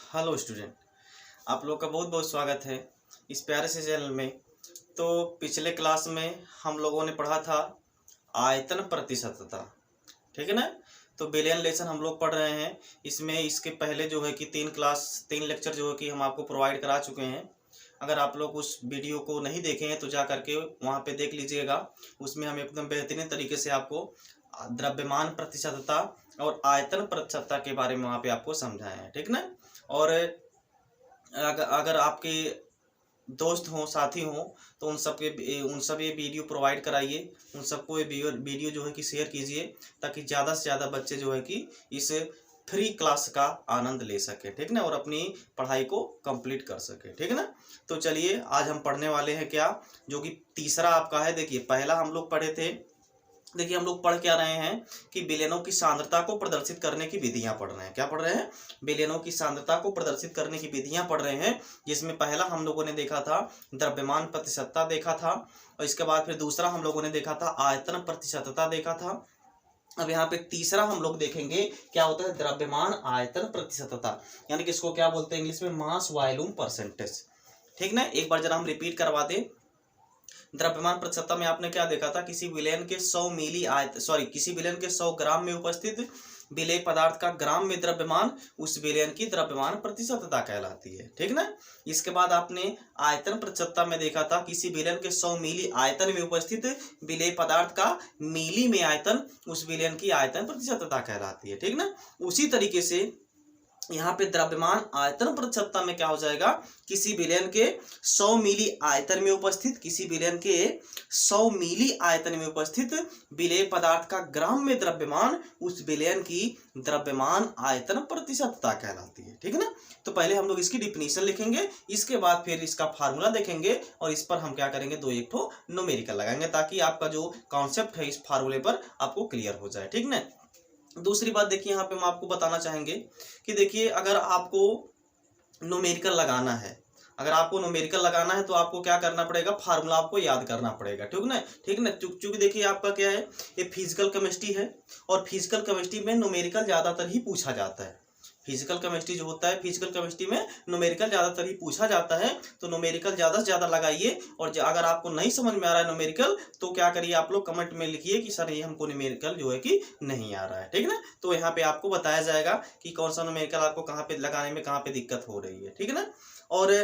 Hello student, आप लोग का बहुत बहुत स्वागत है इस प्यारे से चैनल में। तो पिछले क्लास में हम लोगों ने पढ़ा था आयतन प्रतिशतता, ठीक है ना। तो बिलियन लेसन हम लोग पढ़ रहे हैं। इसमें इसके पहले जो है कि तीन लेक्चर जो है कि हम आपको प्रोवाइड करा चुके हैं। अगर आप लोग उस वीडियो को नहीं देखे हैं तो जा करके वहाँ पे देख लीजिएगा। उसमें हम एकदम बेहतरीन तरीके से आपको द्रव्यमान प्रतिशतता और आयतन प्रतिशतता के बारे में वहाँ पे आपको समझाए हैं, ठीक ना। और अगर आपके दोस्त हों, साथी हों, तो उन सब ये वीडियो प्रोवाइड कराइए। उन सबको ये वीडियो जो है कि शेयर कीजिए, ताकि ज़्यादा से ज़्यादा बच्चे जो है कि इस फ्री क्लास का आनंद ले सके, ठीक ना, और अपनी पढ़ाई को कंप्लीट कर सके, ठीक है ना। तो चलिए आज हम पढ़ने वाले हैं क्या, जो कि तीसरा आपका है। देखिए पहला हम लोग पढ़े थे, देखिए हम लोग पढ़ क्या रहे हैं कि विलयनों की सांद्रता को प्रदर्शित करने की विधियां पढ़ रहे हैं। क्या पढ़ रहे हैं? विलयनों की सांद्रता को प्रदर्शित करने की विधियां पढ़ रहे हैं, जिसमें पहला हम लोगों ने देखा था द्रव्यमान प्रतिशतता देखा था, और इसके बाद फिर दूसरा हम लोगों ने देखा था आयतन प्रतिशतता देखा था। अब यहाँ पे तीसरा हम लोग देखेंगे क्या होता है द्रव्यमान आयतन प्रतिशतता, यानी कि इसको क्या बोलते हैं इंग्लिश में, मास वॉल्यूम परसेंटेज, ठीक ना। एक बार जरा हम रिपीट करवा दें। द्रव्यमान प्रतिशतता में आपने क्या देखा था, किसी विलयन के 100 ग्राम में उपस्थित विलेय पदार्थ का ग्राम में द्रव्यमान उस विलयन की द्रव्यमान प्रतिशतता कहलाती है, ठीक ना। इसके बाद आपने आयतन प्रतिशतता में देखा था, किसी विलयन के 100 मिली आयतन में उपस्थित विलेय पदार्थ का मिली में आयतन उस विलयन की आयतन प्रतिशतता कहलाती है, ठीक ना। उसी तरीके से यहाँ पे द्रव्यमान आयतन प्रतिशतता में क्या हो जाएगा, किसी विलयन के 100 मिली आयतन में उपस्थित विलेय पदार्थ का ग्राम में द्रव्यमान उस विलयन की द्रव्यमान आयतन प्रतिशतता कहलाती है, ठीक है ना। तो पहले हम लोग इसकी डिफिनीशन लिखेंगे, इसके बाद फिर इसका फार्मूला देखेंगे, और इस पर हम क्या करेंगे, दो एक ठो न्यूमेरिकल लगाएंगे, ताकि आपका जो कॉन्सेप्ट है इस फार्मूले पर आपको क्लियर हो जाए, ठीक ना। दूसरी बात देखिए, यहाँ पे हम आपको बताना चाहेंगे कि देखिए अगर आपको न्यूमेरिकल लगाना है, तो आपको क्या करना पड़ेगा, फार्मूला आपको याद करना पड़ेगा, ठीक ना। चूंकि देखिए आपका क्या है, ये फिजिकल केमिस्ट्री है, और फिजिकल केमिस्ट्री में न्यूमेरिकल ज्यादातर ही पूछा जाता है। फिजिकल केमिस्ट्री जो होता है, फिजिकल केमिस्ट्री में न्यूमेरिकल ज्यादातर ही पूछा जाता है। तो न्यूमेरिकल ज्यादा से ज्यादा लगाइए, और अगर आपको नहीं समझ में आ रहा है न्यूमेरिकल, तो क्या करिए आप लोग कमेंट में लिखिए कि सर ये हमको न्यूमेरिकल जो है कि नहीं आ रहा है, ठीक है ना। तो यहाँ पे आपको बताया जाएगा कि कौन सा न्यूमेरिकल आपको कहाँ पे लगाने में कहाँ पे दिक्कत हो रही है, ठीक है ना। और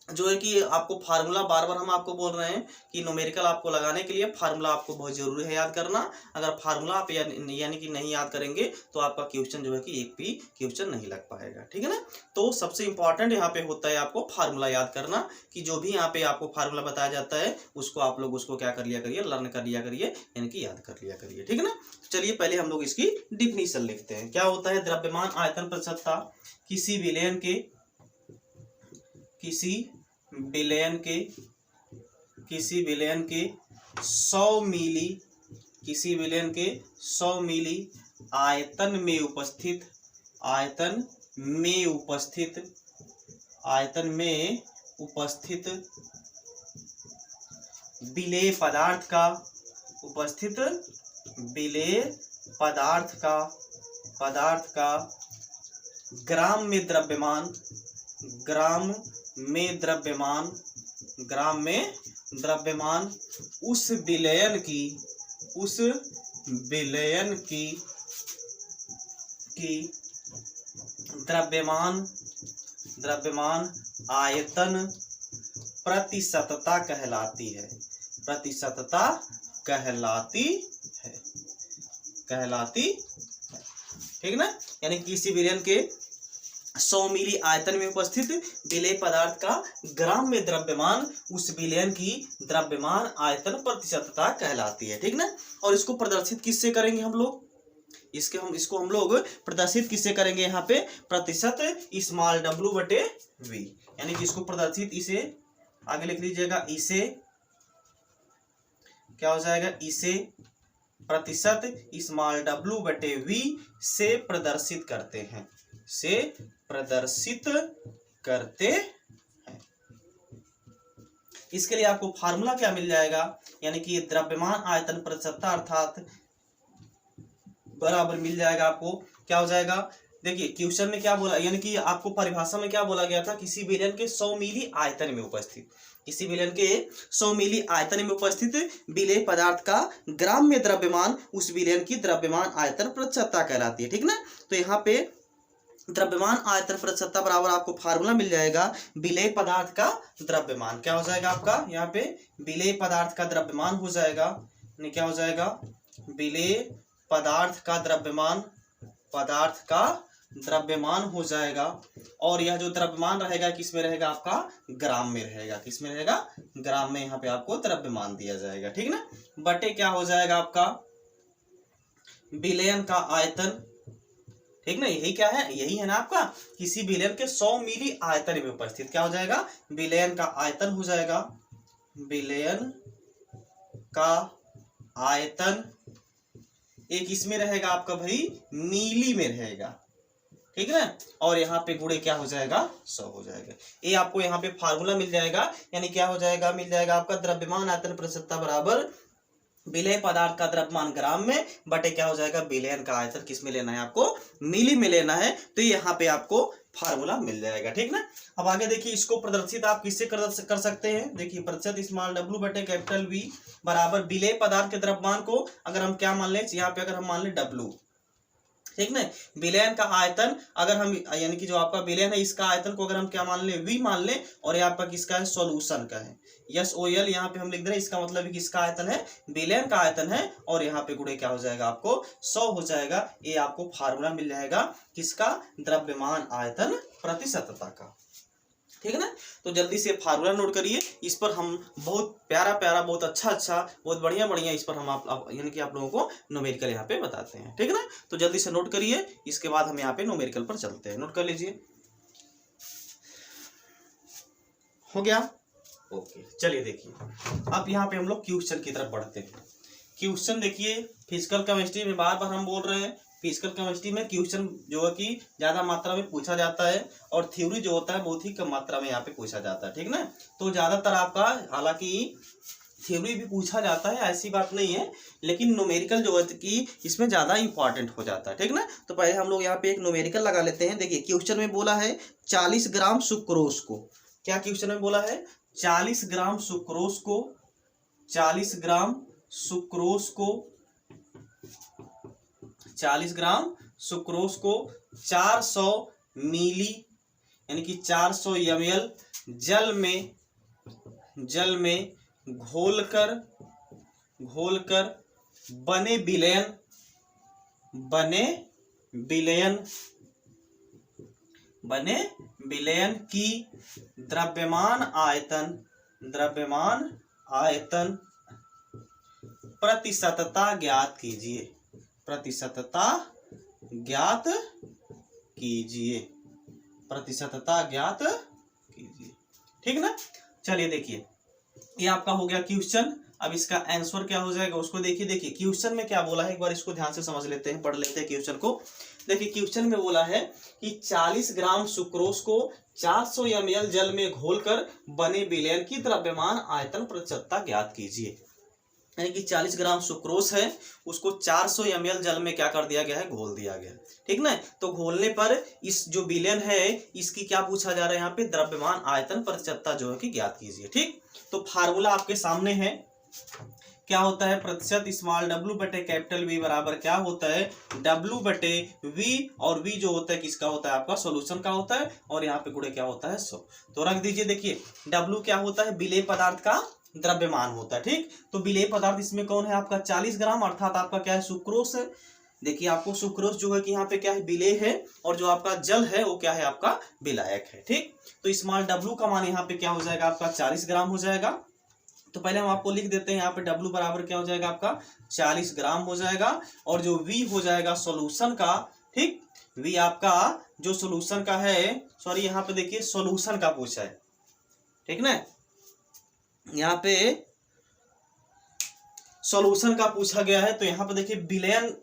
जो है कि आपको फार्मूला बार बार हम आपको बोल रहे हैं कि न्यूमेरिकल आपको लगाने के लिए फार्मूला आपको बहुत जरूरी है याद करना। अगर फार्मूला आप यानी कि नहीं याद करेंगे तो आपका क्वेश्चन जो है कि एक भी क्वेश्चन नहीं लग पाएगा, ठीक है ना। तो सबसे इंपॉर्टेंट यहाँ पे होता है आपको फार्मूला याद करना, कि जो भी यहाँ पे आपको फार्मूला बताया जाता है उसको आप लोग उसको क्या कर लिया करिए, लर्न कर लिया करिए, यानी कि याद कर लिया करिए, ठीक है ना। चलिए पहले हम लोग इसकी डिफिनीशन लिखते हैं। क्या होता है द्रव्यमान आयतन प्रतिशतता, किसी विलयन के 100 मिली आयतन में उपस्थित विलेय पदार्थ का ग्राम में द्रव्यमान उस विलयन की द्रव्यमान आयतन प्रतिशतता कहलाती है, ठीक ना। यानी किसी विलयन के 100 मिली आयतन में उपस्थित विलेय पदार्थ का ग्राम में द्रव्यमान उस विलयन की द्रव्यमान आयतन प्रतिशतता कहलाती है, ठीक ना। और इसको प्रदर्शित किससे करेंगे हम लोग, इसको हम लोग प्रदर्शित किससे करेंगे, यहाँ पे प्रतिशत स्मॉल w बटे v, यानी कि इसको प्रदर्शित, इसे आगे लिख लीजिएगा, इसे क्या हो जाएगा, इसे प्रतिशत स्मॉल w बटे v से प्रदर्शित करते हैं, इसके लिए आपको फार्मूला क्या मिल जाएगा, यानी कि द्रव्यमान आयतन प्रतिशतता अर्थात बराबर मिल जाएगा आपको, क्या हो जाएगा, देखिए क्वेश्चन में क्या बोला, यानी कि आपको परिभाषा में क्या बोला गया था, किसी विलयन के 100 मिली आयतन में उपस्थित, किसी विलयन के 100 मिली आयतन में उपस्थित विलेय पदार्थ का ग्राम में द्रव्यमान उस विलयन की द्रव्यमान आयतन प्रतिशतता कहलाती है, ठीक ना। तो यहाँ पे द्रव्यमान आयतन प्रतिशतता बराबर आपको फार्मूला मिल जाएगा, विलेय पदार्थ का द्रव्यमान क्या हो जाएगा आपका, यहाँ पे विलेय पदार्थ का द्रव्यमान हो जाएगा, यानी क्या हो जाएगा, विलेय पदार्थ का द्रव्यमान, पदार्थ का द्रव्यमान हो जाएगा। और यह जो द्रव्यमान रहेगा किस में रहेगा आपका, ग्राम में रहेगा, किस में रहेगा, ग्राम में। यहाँ पे आपको द्रव्यमान दिया जाएगा, ठीक ना। बटे क्या हो जाएगा आपका, विलयन का आयतन, ठीक ना। यही क्या है, यही है ना आपका, किसी विलयन के 100 मिली आयतन में उपस्थित क्या हो जाएगा, विलयन का आयतन हो जाएगा, विलयन का आयतन एक इसमें रहेगा आपका भाई मिली में रहेगा, ठीक है ना। और यहाँ पे गुणे क्या हो जाएगा, 100 हो जाएगा। ये आपको यहाँ पे फार्मूला मिल जाएगा, यानी क्या हो जाएगा, मिल जाएगा आपका द्रव्यमान आयतन प्रतिशतता बराबर विलेय पदार्थ का द्रव्यमान ग्राम में बटे क्या हो जाएगा, विलयन का आयतन किस में लेना है आपको, मिली में लेना है। तो यहाँ पे आपको फार्मूला मिल जाएगा, ठीक ना। अब आगे देखिए, इसको प्रदर्शित आप किससे कर सकते हैं, देखिए प्रतिशत स्मॉल w बटे कैपिटल V बराबर विलेय पदार्थ के द्रव्यमान को अगर हम क्या मान लें, यहाँ पे अगर हम मान लें w, ठीक ना। विलयन का आयतन अगर हम, यानी कि जो आपका विलयन है इसका आयतन को अगर हम क्या मान लें, v मान लें, और यहाँ पर किसका है, सॉल्यूशन का है, SOL यहाँ पे हम लिख दे रहे हैं, इसका मतलब है किसका आयतन है, विलयन का आयतन है। और यहाँ पे गुणे क्या हो जाएगा आपको 100 हो जाएगा। ये आपको फार्मूला मिल जाएगा किसका, द्रव्यमान आयतन प्रतिशतता का, ठीक है ना। तो जल्दी से फार्मूला नोट करिए, इस पर हम बहुत प्यारा प्यारा, बहुत अच्छा बहुत बढ़िया बढ़िया इस पर हम आप यानी कि आप लोगों को न्यूमेरिकल यहाँ पे बताते हैं, ठीक है ना। तो जल्दी से नोट करिए, इसके बाद हम यहाँ पे न्यूमेरिकल पर चलते हैं। नोट कर लीजिए, हो गया, ओके। चलिए देखिए, अब यहाँ पे हम लोग क्वेश्चन की तरफ बढ़ते हैं। क्वेश्चन देखिए, फिजिकल केमिस्ट्री में बार बार हम बोल रहे हैं, फिजिकल केमिस्ट्री में क्वेश्चन जो है कि ज्यादा मात्रा में पूछा जाता है, और थ्योरी जो होता है बहुत ही कम मात्रा में यहाँ पे पूछा जाता है, ठीक ना। तो ज्यादातर आपका, हालांकि थ्योरी भी पूछा जाता है, ऐसी बात नहीं है, लेकिन न्यूमेरिकल जो है कि इसमें ज्यादा इंपॉर्टेंट हो जाता है, ठीक ना। तो पहले हम लोग यहाँ पे एक न्यूमेरिकल लगा लेते हैं। देखिए क्वेश्चन में बोला है 40 ग्राम सुक्रोज को, क्या क्वेश्चन में बोला है, 40 ग्राम सुक्रोज को, 40 ग्राम सुक्रोज को, 40 ग्राम सुक्रोज को 400 मिली यानी कि 400 ml जल में घोलकर बने विलयन की द्रव्यमान आयतन प्रतिशतता ज्ञात कीजिए, प्रतिशतता ज्ञात कीजिए, ठीक ना। चलिए देखिए, ये आपका हो गया क्वेश्चन। अब इसका आंसर क्या हो जाएगा उसको देखिए क्वेश्चन में क्या बोला है, एक बार इसको ध्यान से समझ लेते हैं, पढ़ लेते हैं क्वेश्चन को। देखिए क्वेश्चन में बोला है कि 40 ग्राम सुक्रोज को 400 ml जल में घोलकर बने विलयन की द्रव्यमान आयतन प्रतिशतता ज्ञात कीजिए। यानी कि 40 ग्राम सुक्रोज है, उसको 400 ml जल में क्या कर दिया गया है, घोल दिया गया, ठीक ना। तो घोलने पर इस जो विलयन है इसकी क्या पूछा जा रहा है यहाँ पे, द्रव्यमान आयतन प्रतिशतता जो है कि ज्ञात कीजिए, ठीक। तो फार्मूला आपके सामने है, क्या होता है, प्रतिशत स्मॉल w बटे कैपिटल V बराबर क्या होता है, w बटे V, और V जो होता है किसका होता है, आपका सॉल्यूशन का होता है, और यहाँ पे गुणे क्या होता है 100। तो रख दीजिए, देखिए w क्या होता है, विलेय पदार्थ का द्रव्यमान होता है, ठीक। तो विलेय पदार्थ इसमें कौन है आपका, 40 ग्राम, अर्थात आपका क्या है, सुक्रोज है। देखिए आपको सुक्रोज जो है कि यहाँ पे क्या है, विलेय है, और जो आपका जल है वो क्या है, आपका विलायक है, ठीक। तो स्मॉल w का मान यहाँ पे क्या हो जाएगा आपका, 40 ग्राम हो जाएगा। तो पहले हम आपको लिख देते हैं, यहाँ पे w बराबर क्या हो जाएगा आपका, 40 ग्राम हो जाएगा, और जो v हो जाएगा सॉल्यूशन का, ठीक। v आपका जो सॉल्यूशन का है, सॉरी यहाँ पे देखिए सॉल्यूशन का पूछा है, ठीक ना, यहाँ पे सॉल्यूशन का पूछा गया है। तो यहाँ पे देखिए विलयन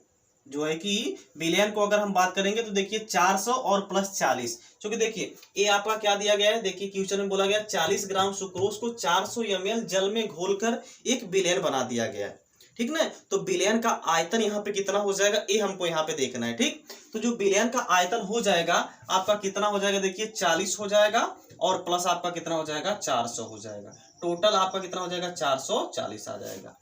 जो है कि विलयन को अगर हम बात करेंगे तो देखिए 400 और प्लस 40, क्योंकि देखिए ये आपका क्या दिया गया है, देखिए क्वेश्चन में बोला गया 40 ग्राम सुक्रोज को 400 ml जल में घोलकर एक विलयन बना दिया गया है, ठीक ना। तो विलयन का आयतन यहाँ पे कितना हो जाएगा, ये हमको यहाँ पे देखना है। ठीक, तो जो विलयन का आयतन हो जाएगा आपका कितना हो जाएगा, देखिए 40 हो जाएगा और प्लस आपका कितना हो जाएगा 400 हो जाएगा। टोटल आपका कितना हो जाएगा 440 आ जाएगा।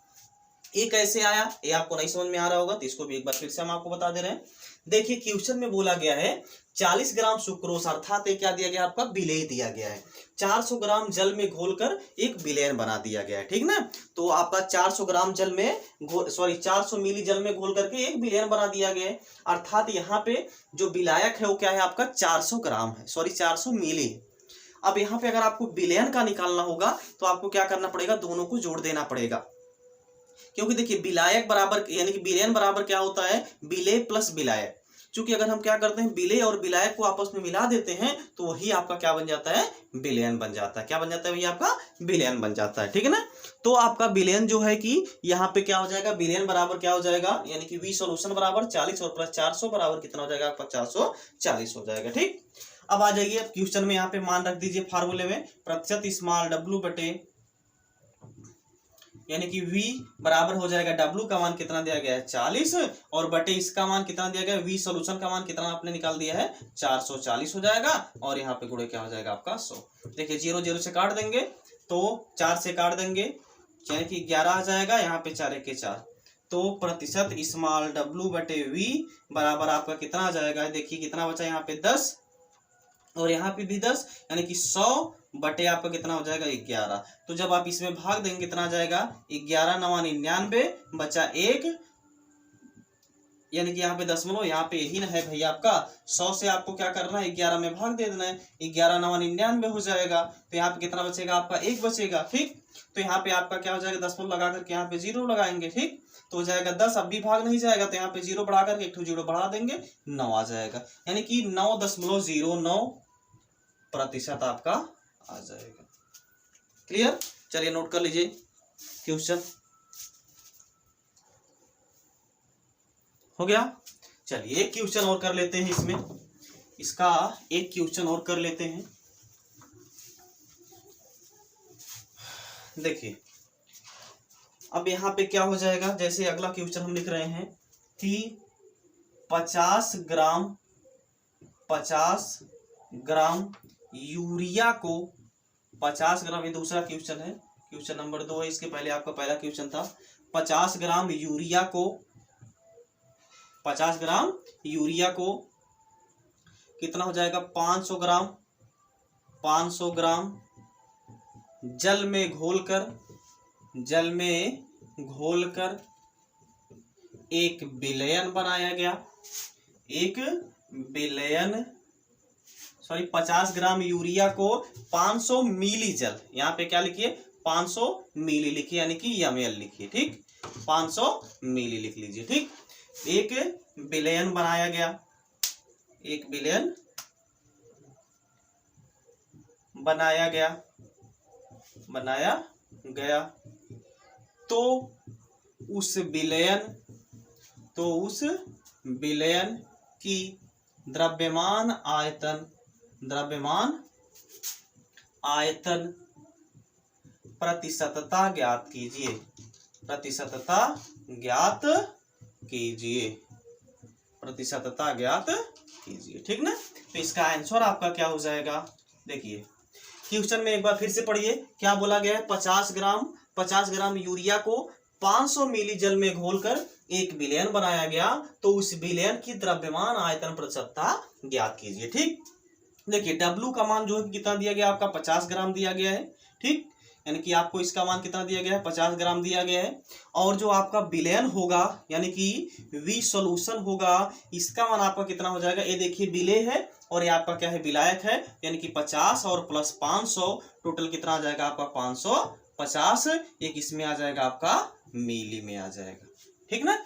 ये कैसे आया, ये आपको नहीं समझ में आ रहा होगा तो इसको भी एक बार फिर से हम आपको बता दे रहे हैं। देखिए क्वेश्चन में बोला गया है 40 ग्राम सुक्रोज अर्थात ये क्या दिया गया आपका, विलेय दिया गया है। 400 ग्राम जल में घोलकर एक विलयन बना दिया गया है। ठीक ना, तो आपका 400 ग्राम जल में 400 मिली जल में घोल करके एक विलयन बना दिया गया है। अर्थात यहाँ पे जो विलायक है वो क्या है आपका 400 ग्राम है, 400 मिली। अब यहाँ पे अगर आपको विलयन का निकालना होगा तो आपको क्या करना पड़ेगा, दोनों को जोड़ देना पड़ेगा। क्योंकि देखिए विलायक बराबर यानी कि विलयन बराबर क्या होता है, विलेय प्लस विलायक। क्योंकि अगर हम क्या करते हैं विलेय और विलायक को आपस में मिला देते हैं तो वही आपका क्या बन जाता है, विलयन बन जाता है। क्या बन जाता है, वही आपका विलयन बन जाता है। ठीक है ना, तो आपका विलयन जो है कि यहाँ पे क्या हो जाएगा, विलयन बराबर क्या हो जाएगा, यानी कि वी सॉल्यूशन बराबर 40 और प्लस 400 बराबर कितना हो जाएगा आपका 440 हो जाएगा। ठीक, अब आ जाइए अब क्वेश्चन में यहाँ पे मान रख दीजिए फार्मूले में प्रतिशत स्मॉल डब्ल्यू बटे यानी कि V बराबर हो जाएगा W का मान कितना दिया गया है 40 और बटे इसका मान कितना दिया गया है, V सॉल्यूशन का मान कितना आपने निकाल दिया है 440 हो जाएगा और यहाँ पे गुणे क्या हो जाएगा आपका 100। देखिए 0 0 से काट देंगे तो 4 से काट देंगे यानी कि 11 आ जाएगा, यहाँ पे 4 1 4 तो प्रतिशत स्मॉल W बटे V बराबर आपका कितना आ जाएगा, देखिए कितना बचा यहाँ पे 10 और यहाँ पे भी 10 यानी कि 100 बटे आपका कितना हो जाएगा 11। तो जब आप इसमें भाग देंगे कितना आ जाएगा 11 9 99 बचा 1 यानी कि यहाँ पे दशमलव यहाँ पे यही ना है भैया आपका 100 से आपको क्या करना है 11 में भाग दे देना है, 11 9 99 हो जाएगा। तो यहाँ पे कितना बचेगा आपका 1 बचेगा। ठीक, तो यहाँ पे आपका क्या हो जाएगा दशमलव लगा करके यहाँ पे 0 लगाएंगे। ठीक, तो हो जाएगा 10, अब भी भाग नहीं जाएगा तो यहाँ पे 0 बढ़ा करके 1 0 बढ़ा देंगे 9 आ जाएगा, यानी कि 9.09% आपका आ जाएगा। क्लियर, चलिए नोट कर लीजिए क्वेश्चन हो गया। चलिए एक क्वेश्चन और कर लेते हैं, इसमें इसका एक क्वेश्चन और कर लेते हैं। देखिए अब यहाँ पे क्या हो जाएगा, जैसे अगला क्वेश्चन हम लिख रहे हैं कि 50 ग्राम यूरिया को 50 ग्राम, ये दूसरा क्वेश्चन है, क्वेश्चन नंबर 2 है, इसके पहले आपका पहला क्वेश्चन था 50 ग्राम यूरिया को 50 ग्राम यूरिया को कितना हो जाएगा 500 ग्राम जल में घोलकर एक विलयन बनाया गया, 50 ग्राम यूरिया को 500 मिली जल, यहाँ पे क्या लिखिए 500 मिली लिखिए यानी कि ml लिखिए। ठीक, 500 मिली लिख लीजिए। ठीक, एक विलयन बनाया गया, एक विलयन बनाया गया तो उस विलयन की द्रव्यमान आयतन प्रतिशतता ज्ञात कीजिए। ठीक ना, तो इसका आंसर आपका क्या हो जाएगा, देखिए क्वेश्चन में एक बार फिर से पढ़िए क्या बोला गया है, 50 ग्राम यूरिया को 500 मिली जल में घोलकर एक विलयन बनाया गया तो उस विलयन की द्रव्यमान आयतन प्रतिशतता ज्ञात कीजिए। ठीक, देखिए W का मान जो है कितना दिया गया आपका 50 ग्राम दिया गया है। ठीक, यानी कि आपको इसका मान कितना दिया गया है 50 ग्राम दिया गया है और जो आपका विलयन होगा यानी कि V सॉल्यूशन होगा इसका मान आपका कितना हो जाएगा, ये देखिए विलेय है और ये आपका क्या है विलायक है, यानी कि 50 और प्लस 500 टोटल कितना आ जाएगा आपका 550, एक इसमें आ जाएगा आपका मिली में आ जाएगा। ठीक ना,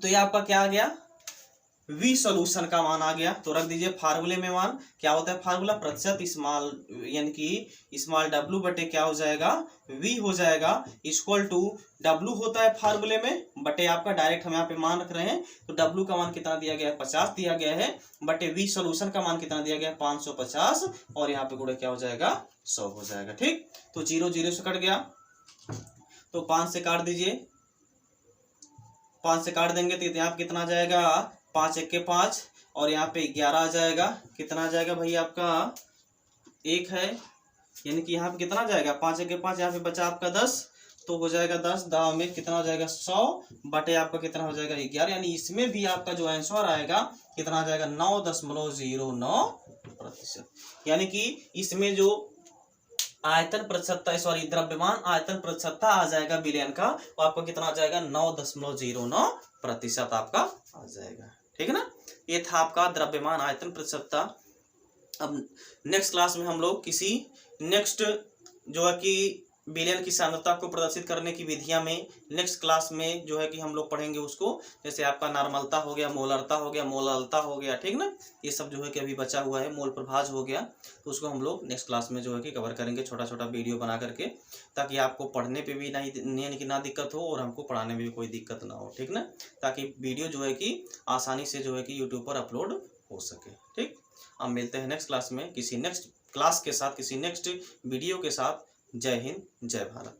तो ये आपका क्या आ गया V सॉल्यूशन का मान आ गया। तो रख दीजिए फार्मूले में मान क्या होता है, फार्मूला प्रतिशत स्मॉल यानी कि स्मॉल W बटे क्या हो जाएगा V हो जाएगा इक्वल टू W होता है फार्मूले में बटे आपका डायरेक्ट हम यहाँ पे मान रख रहे हैं तो W का मान कितना दिया गया है 50 दिया गया है बटे V सॉल्यूशन का मान कितना दिया गया है 550 और यहाँ पे गुणे क्या हो जाएगा 100 हो जाएगा। ठीक, तो 0 0 से कट गया तो 5 से काट दीजिए 5 से काट देंगे तो यहाँ पे कितना आ जाएगा, 5 1 के 5 और यहाँ पे 11 आ जाएगा। कितना आ जाएगा भाई आपका 1 है, यानी कि यहाँ पे कितना आ जाएगा 5 1 के 5, यहाँ पे बचा आपका 10, तो हो जाएगा 10 दाव में कितना हो जाएगा 100 बटे आपका कितना हो जाएगा 11, यानी इसमें भी आपका जो आंसर आएगा कितना आ जाएगा 9.09%। यानी कि इसमें जो आयतन प्रतिशतता, सॉरी द्रव्यमान आयतन प्रतिशतता आ जाएगा विलयन का, वो आपको कितना आ जाएगा 9.09% आपका आ जाएगा। ठीक है ना, ये था आपका द्रव्यमान आयतन प्रतिशतता। अब नेक्स्ट क्लास में हम लोग किसी नेक्स्ट जो है कि विलयन की सांद्रता को प्रदर्शित करने की विधियां में नेक्स्ट क्लास में जो है कि हम लोग पढ़ेंगे उसको, जैसे आपका नॉर्मलता हो गया, मोलरता हो गया, मोललता हो गया, ठीक ना, ये सब जो है कि अभी बचा हुआ है, मोल प्रभाज हो गया, तो उसको हम लोग नेक्स्ट क्लास में जो है कि कवर करेंगे, छोटा छोटा वीडियो बना करके, ताकि आपको पढ़ने पे भी ना दिक्कत हो और हमको पढ़ाने में भी कोई दिक्कत ना हो। ठीक ना, ताकि वीडियो जो है कि आसानी से जो है कि यूट्यूब पर अपलोड हो सके। ठीक, अब मिलते हैं नेक्स्ट क्लास में किसी नेक्स्ट क्लास के साथ, किसी नेक्स्ट वीडियो के साथ। जय हिंद, जय भारत।